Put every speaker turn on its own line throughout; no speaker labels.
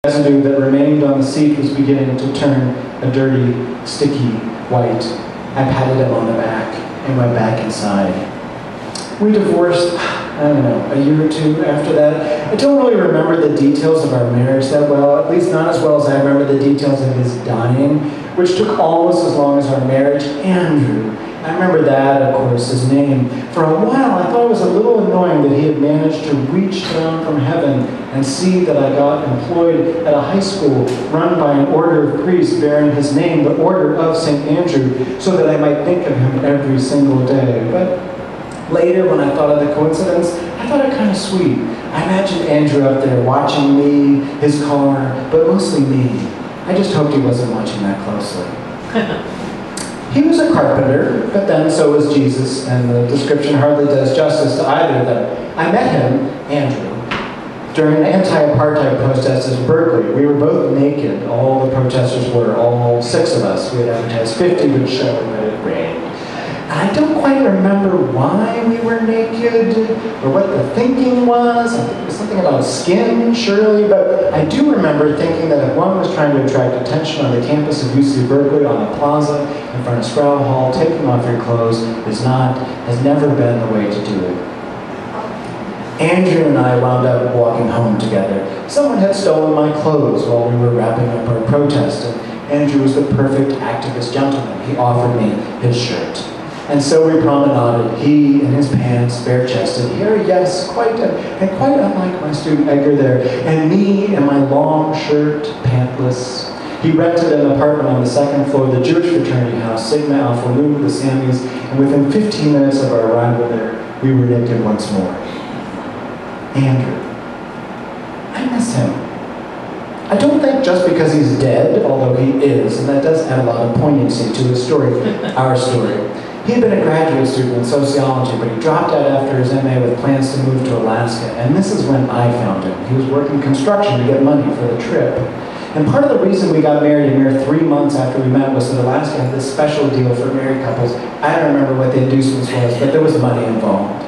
residue that remained on the seat was beginning to turn a dirty, sticky white. I patted him on the back and went back inside. We divorced, I don't know, a year or two after that. I don't really remember the details of our marriage that well, at least not as well as I remember the details of his dying, which took almost as long as our marriage. Andrew. I remember that, of course, his name. For a while, I thought it was a little annoying that he had managed to reach down from heaven and see that I got employed at a high school run by an order of priests bearing his name, the Order of St. Andrew, so that I might think of him every single day. But later, when I thought of the coincidence, I thought it kind of sweet. I imagined Andrew up there watching me, his car, but mostly me. I just hoped he wasn't watching that closely. He was a carpenter, but then so was Jesus, and the description hardly does justice to either of them. I met him, Andrew, during anti-apartheid protests in Berkeley. We were both naked. All the protesters were, all 6 of us. We had advertised 50 would show, but it rained. And I don't quite remember why we were naked, or what the thinking was. I think it was something about skin, surely, but I do remember thinking that if one was trying to attract attention on the campus of UC Berkeley, on the plaza, in front of Sproul Hall, taking off your clothes has never been the way to do it. Andrew and I wound up walking home together. Someone had stolen my clothes while we were wrapping up our protest, and Andrew was the perfect activist gentleman. He offered me his shirt. And so we promenaded, he in his pants, bare-chested, hair, yes, quite unlike my student Edgar there, and me in my long shirt, pantless. He rented an apartment on the 2nd floor of the Jewish fraternity house, Sigma Alpha Mu, the Sammys, and within 15 minutes of our arrival there, we were naked once more. Andrew. I miss him. I don't think just because he's dead, although he is, and that does add a lot of poignancy to his story, our story. He had been a graduate student in sociology, but he dropped out after his MA with plans to move to Alaska, and this is when I found him. He was working construction to get money for the trip. And part of the reason we got married a mere 3 months after we met was that Alaska had this special deal for married couples. I don't remember what the inducements was, but there was money involved.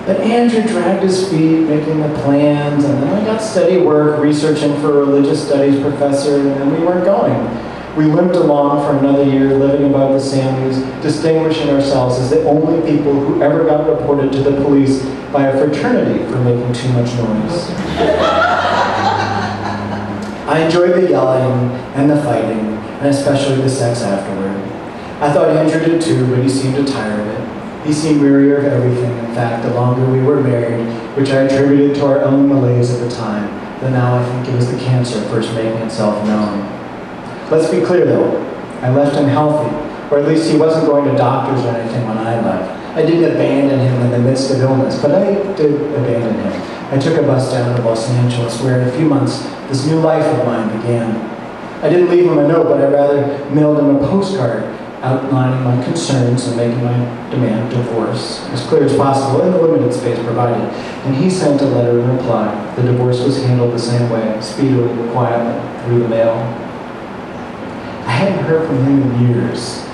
But Andrew dragged his feet, making the plans, and then I got steady work, researching for a religious studies professor, and we weren't going. We limped along for another year, living above the Sammys, distinguishing ourselves as the only people who ever got reported to the police by a fraternity for making too much noise. I enjoyed the yelling and the fighting, and especially the sex afterward. I thought Andrew did too, but he seemed to tire of it. He seemed weary of everything. In fact, the longer we were married, which I attributed to our own malaise at the time, the now I think it was the cancer first making itself known. Let's be clear though, I left him healthy, or at least he wasn't going to doctors or anything when I left. I didn't abandon him in the midst of illness, but I did abandon him. I took a bus down to Los Angeles, where in a few months, this new life of mine began. I didn't leave him a note, but I rather mailed him a postcard outlining my concerns and making my demand divorce as clear as possible in the limited space provided. And he sent a letter in reply. The divorce was handled the same way, speedily, quietly, through the mail. I hadn't heard from him in years.